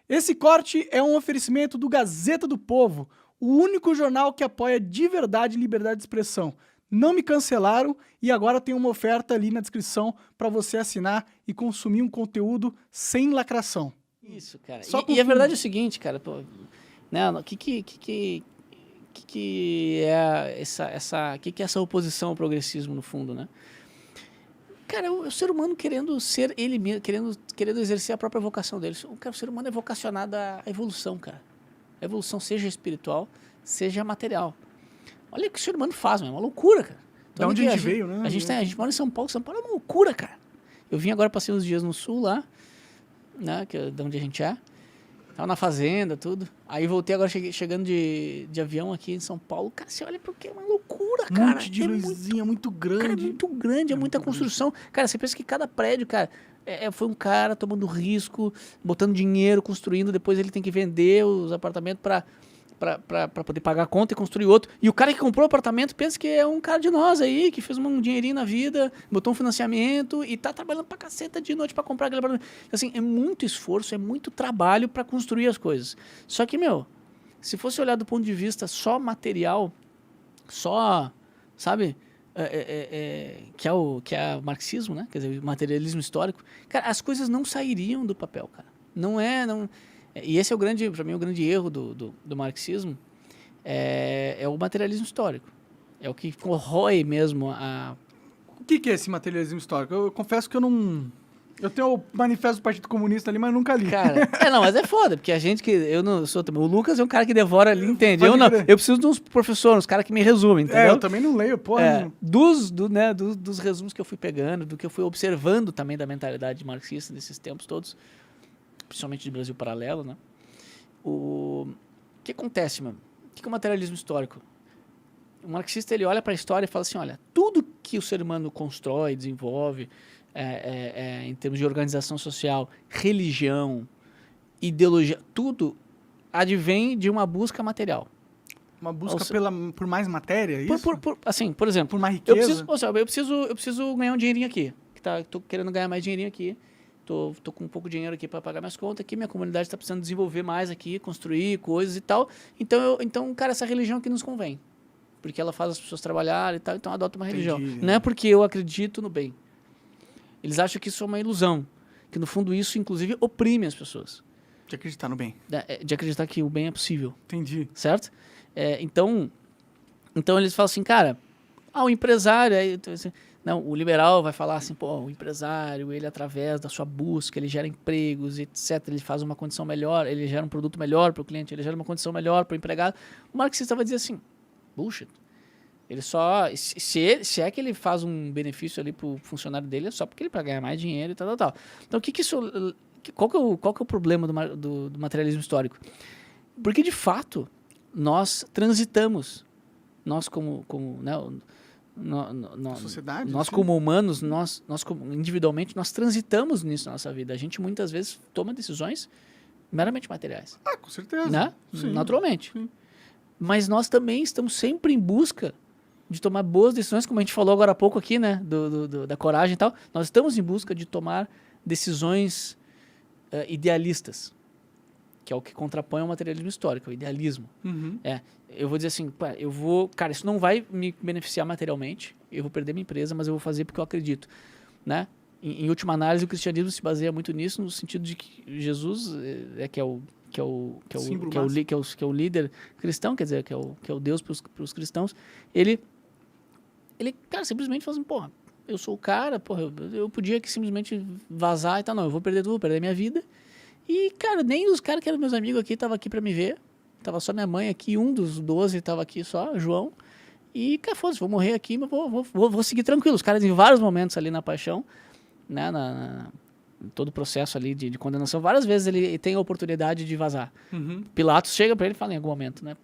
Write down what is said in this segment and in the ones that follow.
Esse corte é um oferecimento do Gazeta do Povo, o único jornal que apoia de verdade liberdade de expressão. Não me cancelaram e agora tem uma oferta ali na descrição para você assinar e consumir um conteúdo sem lacração. Isso, cara. Só E a verdade é o seguinte, cara, pô, né, o que é essa oposição ao progressismo no fundo, né? Cara, o ser humano querendo ser ele mesmo, querendo exercer a própria vocação dele. O ser humano é vocacionado à evolução, cara. A evolução seja espiritual, seja material. Olha o que o ser humano faz, é uma loucura, cara. Da onde a gente veio, né? A gente mora em São Paulo é uma loucura, cara. Eu vim agora, passei uns dias no sul lá, né, que é de onde a gente é. Tava na fazenda, tudo. Aí voltei agora, chegando de avião aqui em São Paulo. Cara, você olha porque é uma loucura, cara. Um monte de luzinha muito grande. Cara, é muito grande, é muita construção. Cara, você pensa que cada prédio, cara, foi um cara tomando risco, botando dinheiro, construindo, depois ele tem que vender os apartamentos para poder pagar a conta e construir outro. E o cara que comprou o apartamento pensa que é um cara de nós aí, que fez um dinheirinho na vida, botou um financiamento e tá trabalhando pra caceta de noite pra comprar aquele apartamento. Assim, é muito esforço, é muito trabalho pra construir as coisas. Só que, se fosse olhar do ponto de vista só material, só, sabe, que é o marxismo, né? Quer dizer, o materialismo histórico, cara, as coisas não sairiam do papel, cara. E esse é para mim, o grande erro do marxismo, é o materialismo histórico. É o que corrói mesmo a... O que é esse materialismo histórico? Eu confesso que eu não... Eu tenho o manifesto do Partido Comunista ali, mas nunca li. Cara, mas é foda, porque a gente que... Eu não sou também... O Lucas é um cara que devora ali, entende? Eu não. Eu preciso de uns professores, uns caras que me resumem, entendeu? Eu também não leio, porra. Dos resumos que eu fui pegando, do que eu fui observando também da mentalidade marxista desses tempos todos, principalmente de Brasil Paralelo, né? O que acontece, mano? O que é o materialismo histórico? O marxista, ele olha para a história e fala assim, olha, tudo que o ser humano constrói, desenvolve, em termos de organização social, religião, ideologia, tudo advém de uma busca material. Uma busca por mais matéria, é isso? Por exemplo, por mais riqueza? Eu preciso ganhar um dinheirinho aqui. Tô querendo ganhar mais dinheirinho aqui. Tô com pouco dinheiro aqui para pagar minhas contas aqui, minha comunidade está precisando desenvolver mais aqui, construir coisas e tal. Então, cara, essa religião aqui nos convém. Porque ela faz as pessoas trabalharem e tal, então adota uma religião. Não é porque eu acredito no bem. Eles acham que isso é uma ilusão. Que no fundo isso, inclusive, oprime as pessoas. De acreditar no bem. De acreditar que o bem é possível. Entendi. Certo? Então eles falam assim, cara, o empresário... Não, o liberal vai falar assim, o empresário, ele através da sua busca, ele gera empregos, etc. Ele faz uma condição melhor, ele gera um produto melhor para o cliente, ele gera uma condição melhor para o empregado. O marxista vai dizer assim, bullshit. Ele só... Se é que ele faz um benefício ali pro funcionário dele, é só porque ele para ganhar mais dinheiro e tal. Então, qual que é o problema do materialismo histórico? Porque, de fato, nós transitamos, nós como né, sociedade, nós como humanos, nós como, individualmente, nós transitamos nisso na nossa vida. A gente muitas vezes toma decisões meramente materiais. Com certeza. Né? Sim. Naturalmente. Sim. Mas nós também estamos sempre em busca de tomar boas decisões, como a gente falou agora há pouco aqui, né? Da coragem e tal. Nós estamos em busca de tomar decisões idealistas, que é o que contrapõe ao materialismo histórico, o idealismo. Uhum. Eu vou dizer assim, cara, isso não vai me beneficiar materialmente, eu vou perder minha empresa, mas eu vou fazer porque eu acredito, né? Em última análise, o cristianismo se baseia muito nisso, no sentido de que Jesus que é o líder cristão, quer dizer, que é o Deus para os cristãos, ele, cara, simplesmente fala assim, eu sou o cara, eu podia que simplesmente vazar e tal, não, eu vou perder tudo, vou perder minha vida. E, cara, nem os caras que eram meus amigos aqui estavam aqui pra me ver. Tava só minha mãe aqui, um dos 12 tava aqui só, João. E, cara, foda-se, vou morrer aqui, mas vou seguir tranquilo. Os caras, em vários momentos ali na paixão, né, em todo o processo ali de condenação, várias vezes ele tem a oportunidade de vazar. Uhum. Pilatos chega pra ele e fala em algum momento, né,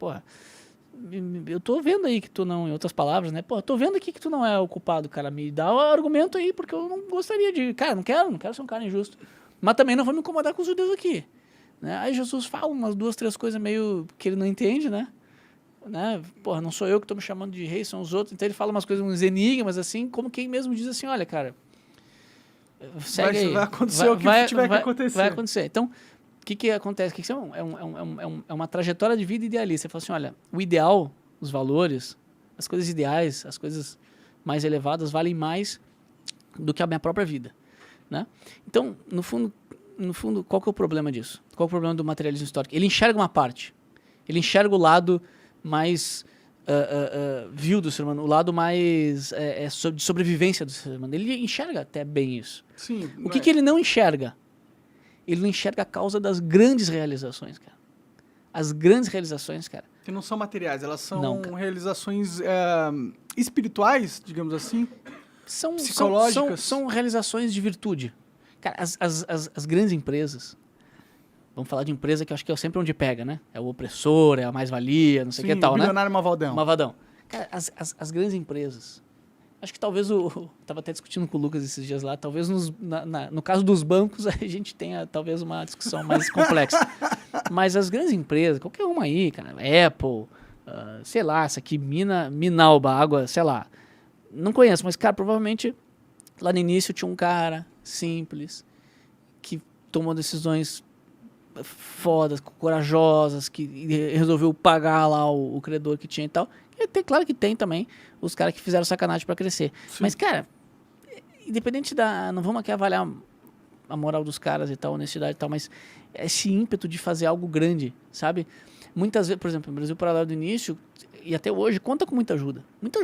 eu tô vendo aí que tu não, em outras palavras, né, tô vendo aqui que tu não é o culpado, cara, me dá o argumento aí, porque eu não gostaria de, cara, não quero ser um cara injusto. Mas também não vou me incomodar com os judeus aqui. Né? Aí Jesus fala umas 2, 3 coisas meio que ele não entende, né? Não sou eu que estou me chamando de rei, são os outros. Então ele fala umas coisas, uns enigmas, assim, como quem mesmo diz assim, olha, cara, segue aí. Vai acontecer o que tiver que acontecer. Vai acontecer. Então, que acontece? Que é uma trajetória de vida idealista. Você fala assim, olha, o ideal, os valores, as coisas ideais, as coisas mais elevadas valem mais do que a minha própria vida, né? Então, no fundo, qual que é o problema disso? Qual é o problema do materialismo histórico? Ele enxerga uma parte. Ele enxerga o lado mais vil do ser humano, o lado mais de sobrevivência do ser humano. Ele enxerga até bem isso. Sim. O que ele não enxerga? Ele não enxerga a causa das grandes realizações, cara. As grandes realizações, cara. Que não são materiais, elas são Não, cara. realizações espirituais, digamos assim. Psicológicas. São realizações de virtude. Cara, as grandes empresas, vamos falar de empresa que eu acho que é sempre onde pega, né? É o opressor, é a mais-valia, não sei o que tal, né? Bilionário Malvadão. Malvadão. Cara, as grandes empresas, acho que talvez tava até discutindo com o Lucas esses dias lá, talvez no caso dos bancos a gente tenha talvez uma discussão mais complexa. Mas as grandes empresas, qualquer uma aí, cara, Apple, sei lá, essa aqui, Minalba, água, sei lá. Não conheço, mas, cara, provavelmente lá no início tinha um cara simples que tomou decisões fodas, corajosas, que resolveu pagar lá o credor que tinha e tal. Claro que tem também os caras que fizeram sacanagem pra crescer. Sim. Mas, cara, independente não vamos aqui avaliar a moral dos caras e tal, honestidade e tal, mas esse ímpeto de fazer algo grande, sabe? Muitas vezes, por exemplo, no Brasil Paralelo do início e até hoje, conta com muita ajuda. Muita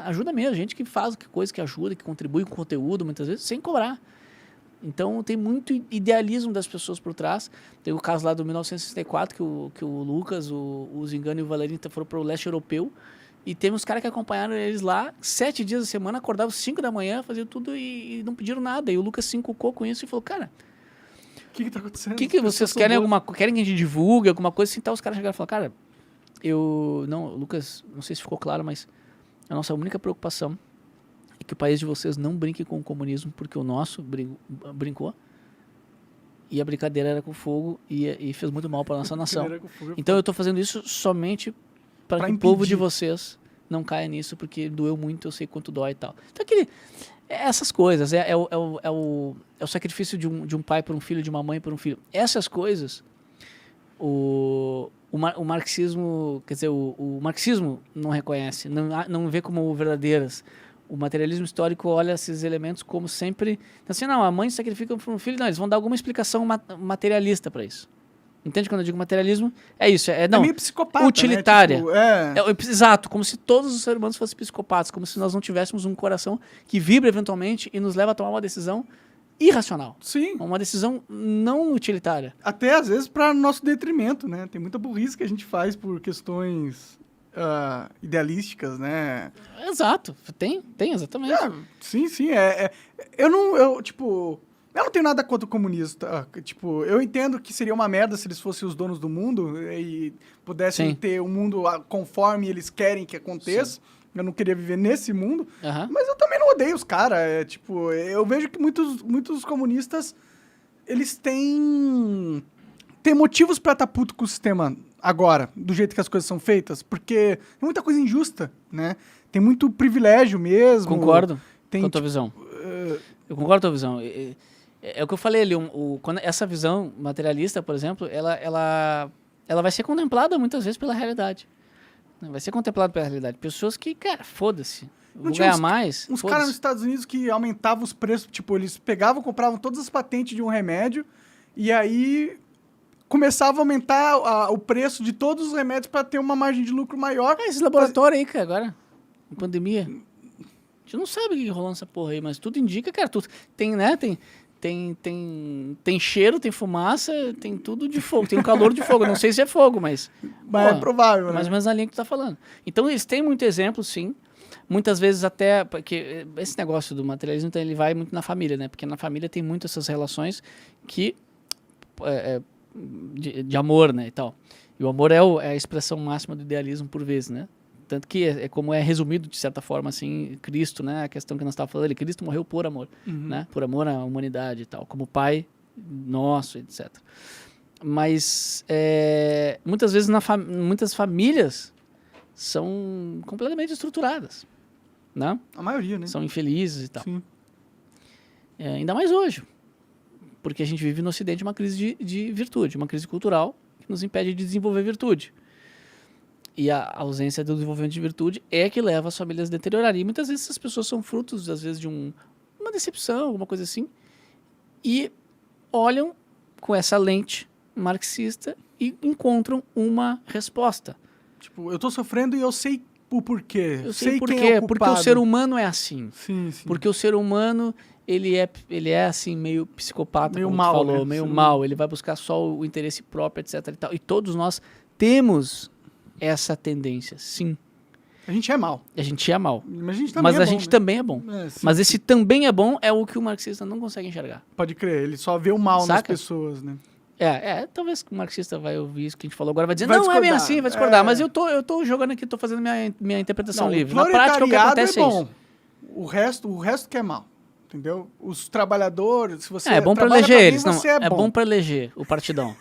ajuda mesmo. Gente que faz coisa que ajuda, que contribui com conteúdo, muitas vezes, sem cobrar. Então, tem muito idealismo das pessoas por trás. Tem o caso lá do 1964, que o Lucas, o Zingano e o Valerinho foram para o leste europeu. E tem uns caras que acompanharam eles lá 7 dias da semana, acordavam 5 da manhã, faziam tudo e não pediram nada. E o Lucas se encucou com isso e falou, cara, o que tá acontecendo? O que vocês querem? Querem que a gente divulgue alguma coisa assim? Então os caras chegaram e falaram, cara, Lucas, não sei se ficou claro, mas a nossa única preocupação é que o país de vocês não brinque com o comunismo, porque o nosso brincou e a brincadeira era com fogo e fez muito mal para nossa nação. Então eu tô fazendo isso somente para que o povo de vocês não caia nisso, porque doeu muito, eu sei quanto dói e tal. Então essas coisas, é o sacrifício de um pai por um filho, de uma mãe por um filho. Essas coisas, o marxismo, quer dizer, o marxismo não reconhece, não vê como verdadeiras. O materialismo histórico olha esses elementos como sempre, assim, não, a mãe sacrifica por um filho, não, eles vão dar alguma explicação materialista para isso. Entende quando eu digo materialismo? É isso, é meio psicopata, utilitária. Né? Tipo, exato, como se todos os seres humanos fossem psicopatas, como se nós não tivéssemos um coração que vibra eventualmente e nos leva a tomar uma decisão irracional. Sim. Uma decisão não utilitária. Até às vezes para nosso detrimento, né? Tem muita burrice que a gente faz por questões idealísticas, né? Exato, tem exatamente. Sim. Eu não tenho nada contra o comunista. Tipo, eu entendo que seria uma merda se eles fossem os donos do mundo e pudessem ter um mundo conforme eles querem que aconteça. Sim. Eu não queria viver nesse mundo. Mas eu também não odeio os caras. Eu vejo que muitos comunistas, eles têm motivos pra estar puto com o sistema agora, do jeito que as coisas são feitas. Porque tem muita coisa injusta, né? Tem muito privilégio mesmo. Concordo com a tua visão. Eu concordo com a tua visão. É o que eu falei ali, quando essa visão materialista, por exemplo, ela vai ser contemplada muitas vezes pela realidade. Vai ser contemplada pela realidade. Pessoas que, cara, foda-se, vou ganhar mais. Uns caras nos Estados Unidos que aumentavam os preços, tipo, eles pegavam, compravam todas as patentes de um remédio e aí começava a aumentar o preço de todos os remédios para ter uma margem de lucro maior. Esse laboratório aí, cara, agora, em pandemia, a gente não sabe o que rolou nessa porra aí, mas tudo indica, cara, tem, né, tem cheiro, tem fumaça, tem tudo de fogo, tem um calor de fogo. Eu não sei se é fogo, mas é provável, né? Mais ou menos na linha que tu tá falando. Então, eles têm muito exemplo, sim. Muitas vezes até, porque esse negócio do materialismo, então, ele vai muito na família, né? Porque na família tem muito essas relações que de amor, né, e tal. E o amor é a expressão máxima do idealismo por vezes, né? Tanto que é como é resumido, de certa forma, assim, Cristo, né? A questão que nós estávamos falando, Cristo morreu por amor, né? Por amor à humanidade e tal, como Pai nosso, etc. Mas muitas vezes muitas famílias são completamente estruturadas, né? A maioria, né? São infelizes e tal. Sim. Ainda mais hoje. Porque a gente vive no Ocidente uma crise de virtude, uma crise cultural que nos impede de desenvolver virtude. E a ausência do desenvolvimento de virtude é que leva as famílias a deteriorarem. E muitas vezes essas pessoas são frutos, às vezes, de uma decepção, alguma coisa assim, e olham com essa lente marxista e encontram uma resposta. Tipo, eu tô sofrendo e eu sei o porquê. Eu sei por quem quê. é o Porque culpado. o ser humano é assim. Sim, sim. Porque o ser humano, ele é assim, meio psicopata, Meio como mal, tu falou, né? meio Sim. mal. Ele vai buscar só o interesse próprio, etc. E tal. E todos nós temos essa tendência, sim. A gente é mal. A gente é mal. Mas a gente também Mas é a bom, gente né? também é bom. É, sim, Mas sim. esse também é bom é o que o marxista não consegue enxergar. Pode crer, ele só vê o mal nas Saca? pessoas, né? Talvez o marxista vai ouvir isso que a gente falou agora, vai dizer, Vai não, é bem discordar. assim, vai discordar. É. Mas eu tô jogando aqui, tô fazendo minha interpretação Não, livre. o Na prática, o que proletariado acontece é é bom. isso. O resto que é mal, entendeu? Os trabalhadores, se você É bom pra trabalha eleger mim, eles, não. você É bom pra eleger o partidão.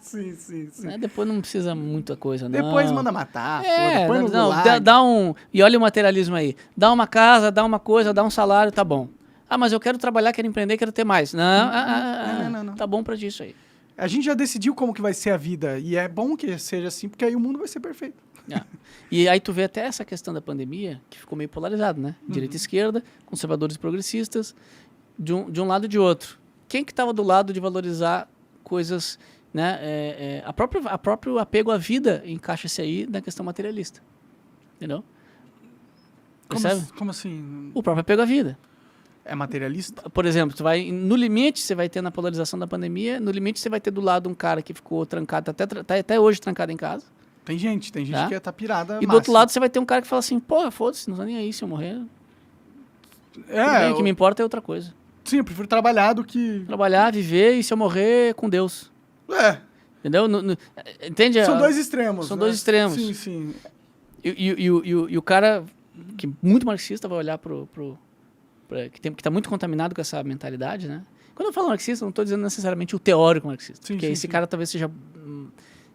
Sim, sim, sim. Né? Depois não precisa muita coisa, não. Depois manda matar, É, põe no não, gulag. dá um... E olha o materialismo aí. Dá uma casa, dá uma coisa, dá um salário, tá bom. Ah, mas eu quero trabalhar, quero empreender, quero ter mais. Não, não. tá bom pra disso aí. A gente já decidiu como que vai ser a vida, e é bom que seja assim, porque aí o mundo vai ser perfeito. É. E aí tu vê até essa questão da pandemia, que ficou meio polarizado, né? Direita e esquerda, conservadores e progressistas, de um lado e de outro. Quem que estava do lado de valorizar coisas, né? A próprio apego à vida encaixa-se aí na questão materialista. Entendeu? Percebe? Como assim? O próprio apego à vida. É materialista? Por exemplo, no limite você vai ter na polarização da pandemia, no limite você vai ter do lado um cara que ficou trancado, tá até hoje trancado em casa. Tem gente Tá? que tá pirada. E do outro lado você vai ter um cara que fala assim, pô, foda-se, não tô nem aí se eu morrer. Tudo bem, o que me importa é outra coisa. Sim, eu prefiro trabalhar do que... Trabalhar, viver e se eu morrer, com Deus. É, Entendeu? Entende? são dois extremos. São né? dois extremos. Sim, sim. E o cara, que é muito marxista, vai olhar que tá muito contaminado com essa mentalidade, né? Quando eu falo marxista, não estou dizendo necessariamente o teórico marxista. Sim, porque sim, esse sim. cara talvez seja...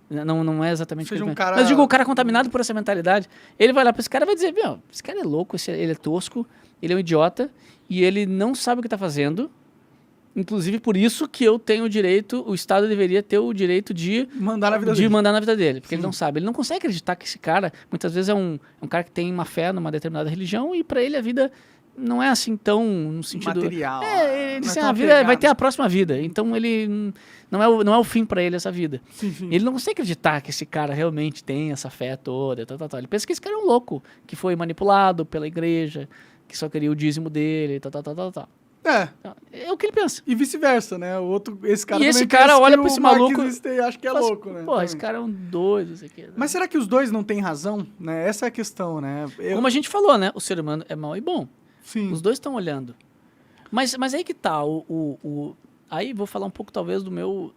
Não é exatamente Seja o que um ele cara- Mas eu digo, o cara contaminado por essa mentalidade, ele vai olhar para esse cara e vai dizer, meu, esse cara é louco, ele é tosco, ele é um idiota, e ele não sabe o que está fazendo. Inclusive, por isso que eu tenho o direito, o Estado deveria ter o direito de Mandar na vida dele. mandar na vida dele, porque Sim. ele não sabe. Ele não consegue acreditar que esse cara, muitas vezes é um cara que tem uma fé numa determinada religião e para ele a vida não é assim tão no sentido... Material. Ele não é diz, tão a vida vai apegado. ter a próxima vida. Então ele não é o fim para ele essa vida. Sim, sim. Ele não consegue acreditar que esse cara realmente tem essa fé toda, tal. Ele pensa que esse cara é um louco, que foi manipulado pela igreja, que só queria o dízimo dele, tal. É, É o que ele pensa. e vice-versa, né? Esse cara E esse também cara pensa olha que pra esse o maluco marxista e acha que é Fala assim, louco, né? Pô, esse Também. cara é um doido, não sei o quê. Mas será que os dois não têm razão? Né? Essa é a questão, né? Como a gente falou, né? O ser humano é mau e bom. Sim. Os dois estão olhando. Mas aí que tá. Aí vou falar um pouco, talvez, do meu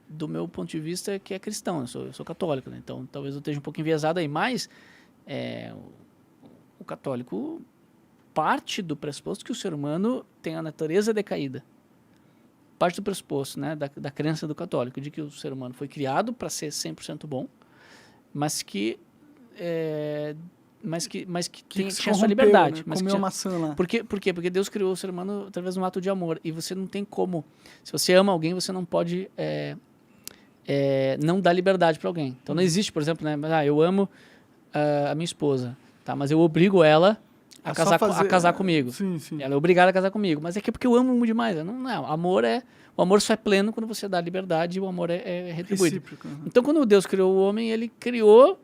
ponto de vista, que é cristão. Eu sou católico, né? Então talvez eu esteja um pouco enviesado aí. Mas o católico parte do pressuposto que o ser humano tem a natureza decaída. Parte do pressuposto, né? Da crença do católico, de que o ser humano foi criado para ser 100% bom, mas que tinha se sua corrompeu, liberdade. né? Mas que Comeu tinha- maçã lá. Por quê? Porque Deus criou o ser humano através de um ato de amor. E você não tem como... Se você ama alguém, você não pode não dar liberdade para alguém. Então não existe, por exemplo, né? Eu amo a minha esposa, tá? Mas eu obrigo ela a É só casar comigo. Sim, sim. Ela é obrigada a casar comigo. Mas é que é porque eu amo demais. Não é. O amor só é pleno quando você dá liberdade e o amor é retribuído. Recíproco. Uhum. Então, quando Deus criou o homem, ele criou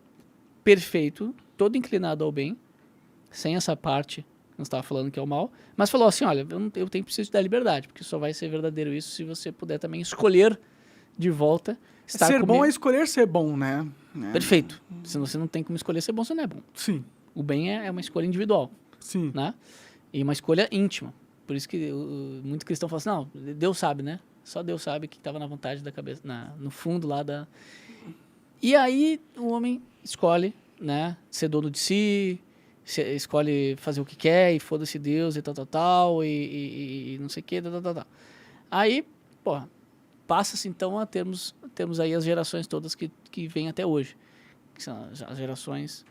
perfeito, todo inclinado ao bem, sem essa parte que nós estávamos falando que é o mal, mas falou assim, olha, eu preciso te dar liberdade, porque só vai ser verdadeiro isso se você puder também escolher de volta estar Ser comigo. bom é escolher ser bom, né? Perfeito. Se você não tem como escolher ser bom, você não é bom. Sim, O bem é uma escolha individual, sim. né? E uma escolha íntima. Por isso que muito cristão fala assim, não, Deus sabe, né? Só Deus sabe que estava na vontade da cabeça, no fundo lá da... E aí o homem escolhe, né, ser dono de si, escolhe fazer o que quer e foda-se Deus e tal, e não sei o que, tal. Aí, pô, passa-se então a termos aí as gerações todas que vêm até hoje, que são as gerações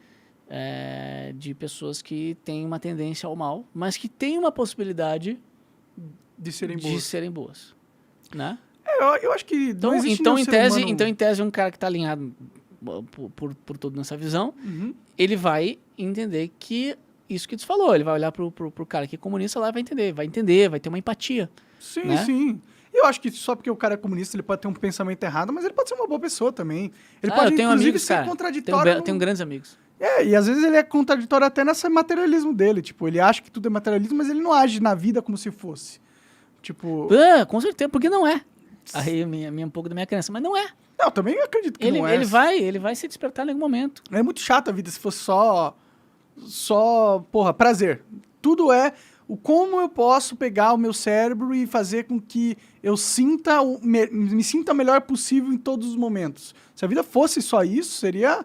de pessoas que têm uma tendência ao mal, mas que têm uma possibilidade De serem de boas. serem boas. né? Eu acho que Então, não existe então, nenhum em ser tese, humano... então, em tese, um cara que está alinhado por tudo nessa visão, Uhum. ele vai entender que isso que tu falou, ele vai olhar pro cara que é comunista lá e vai entender, vai ter uma empatia. Sim, né? sim. Eu acho que só porque o cara é comunista, ele pode ter um pensamento errado, mas ele pode ser uma boa pessoa também. Ele pode, eu tenho inclusive, amigos, ser cara. contraditório. Tenho grandes amigos. E às vezes ele é contraditório até nesse materialismo dele. Tipo, ele acha que tudo é materialismo, mas ele não age na vida como se fosse. Tipo... Com certeza, porque não é. Aí um pouco da minha crença, mas não é. Não, eu também acredito que não é. Ele vai se despertar em algum momento. É muito chato a vida se fosse porra, prazer. Tudo é o como eu posso pegar o meu cérebro e fazer com que eu me sinta o melhor possível em todos os momentos. Se a vida fosse só isso, seria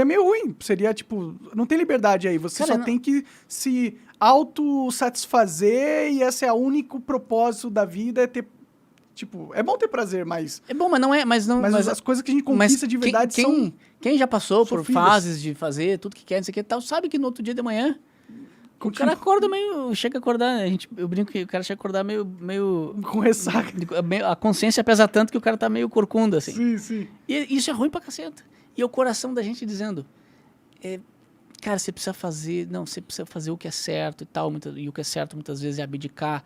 meio ruim. Seria, tipo, não tem liberdade aí. Você Cara, só tem que se autossatisfazer e esse é o único propósito da vida, é ter... Tipo, é bom ter prazer, mas... É bom, mas não é... Mas as coisas que a gente conquista de verdade são... Quem já passou por sofridas. Fases de fazer tudo que quer, não sei o que e tal, sabe que no outro dia de manhã o cara acorda chega a acordar, eu brinco que o cara chega a acordar meio Com ressaca. a consciência pesa tanto que o cara tá meio corcunda, assim. Sim, sim. E isso é ruim pra caceta. E é o coração da gente dizendo, cara, você precisa fazer o que é certo e tal, e o que é certo muitas vezes é abdicar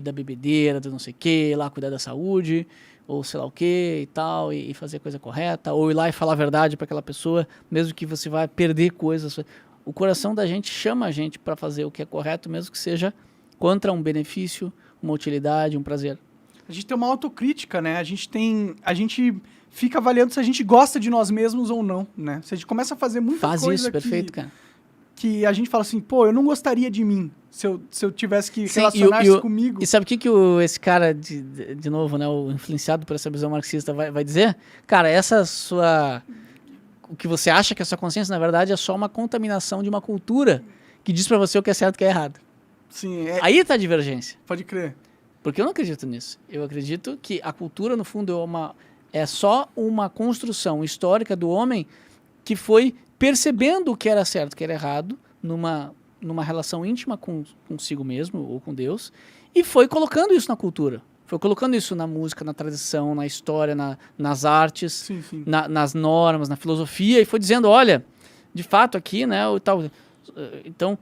da bebedeira, do não sei o que, lá cuidar da saúde, ou sei lá o que e tal, e fazer a coisa correta, ou ir lá e falar a verdade pra aquela pessoa, mesmo que você vai perder coisas. O coração da gente chama a gente para fazer o que é correto, mesmo que seja contra um benefício, uma utilidade, um prazer. A gente tem uma autocrítica, né? A gente fica avaliando se a gente gosta de nós mesmos ou não, né? Se a gente começa a fazer muita coisa Faz isso, perfeito, cara. Que a gente fala assim, pô, eu não gostaria de mim se eu tivesse que relacionar-se comigo. E sabe o que esse cara, de novo, né, o influenciado por essa visão marxista vai dizer? Cara, o que você acha que é a sua consciência, na verdade, é só uma contaminação de uma cultura que diz pra você o que é certo e o que é errado. Sim, Aí tá a divergência. Pode crer. Porque eu não acredito nisso. Eu acredito que a cultura, no fundo, é só uma construção histórica do homem que foi percebendo o que era certo e o que era errado numa relação íntima consigo mesmo ou com Deus e foi colocando isso na cultura. Foi colocando isso na música, na tradição, na história, nas artes, sim, sim. nas normas, na filosofia, e foi dizendo, olha, de fato aqui, né, o tal... Então,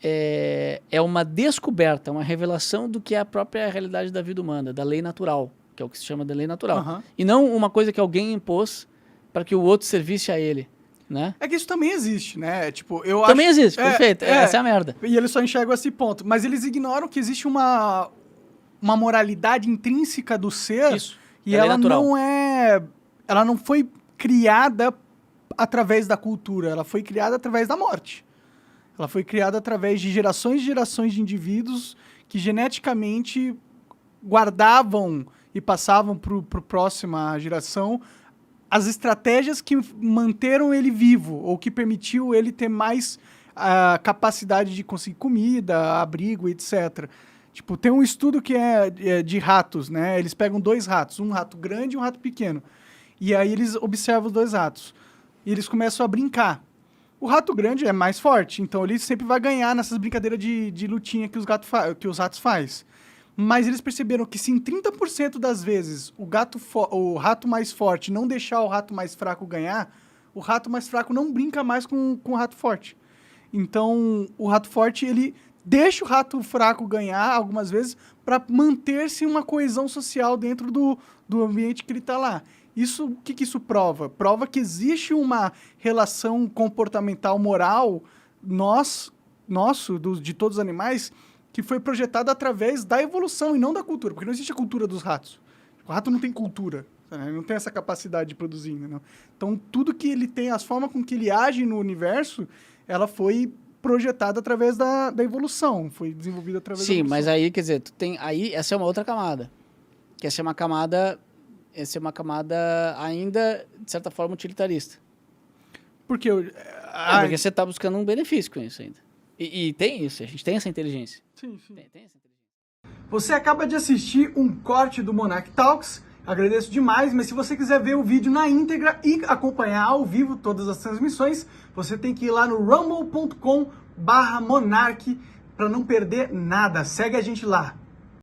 é uma descoberta, uma revelação do que é a própria realidade da vida humana, da lei natural, que é o que se chama de lei natural. Uhum. E não uma coisa que alguém impôs para que o outro servisse a ele, né? É que isso também existe, né? Tipo, também existe, perfeito. Essa é a merda. E eles só enxergam esse ponto. Mas eles ignoram que existe uma moralidade intrínseca do ser. Isso. E ela não foi criada através da cultura, ela foi criada através da morte. Ela foi criada através de gerações e gerações de indivíduos que geneticamente guardavam e passavam para a próxima geração as estratégias que manteram ele vivo ou que permitiu ele ter mais capacidade de conseguir comida, abrigo, etc. Tipo, tem um estudo que é de ratos, né? Eles pegam 2 ratos, um rato grande e um rato pequeno. E aí eles observam os 2 ratos. E eles começam a brincar. O rato grande é mais forte, então ele sempre vai ganhar nessas brincadeiras de lutinha que os ratos fazem. Mas eles perceberam que se em 30% das vezes o rato mais forte não deixar o rato mais fraco ganhar, o rato mais fraco não brinca mais com o rato forte. Então, o rato forte, ele deixa o rato fraco ganhar algumas vezes para manter-se uma coesão social dentro do ambiente que ele está lá. O que isso prova? Prova que existe uma relação comportamental moral de todos os animais que foi projetada através da evolução e não da cultura, porque não existe a cultura dos ratos. O rato não tem cultura, né? Ele não tem essa capacidade de produzir, né? Então, tudo que ele tem, as formas com que ele age no universo, ela foi projetada através da evolução, foi desenvolvida através da evolução. Sim, mas aí, quer dizer, essa é uma outra camada, que essa é uma camada ainda, de certa forma, utilitarista. Porque porque você está buscando um benefício com isso ainda. E tem isso, a gente tem essa inteligência. Sim, sim. Tem essa inteligência. Você acaba de assistir um corte do Monarch Talks, agradeço demais, mas se você quiser ver o vídeo na íntegra e acompanhar ao vivo todas as transmissões, você tem que ir lá no rumble.com/monarch para não perder nada. Segue a gente lá.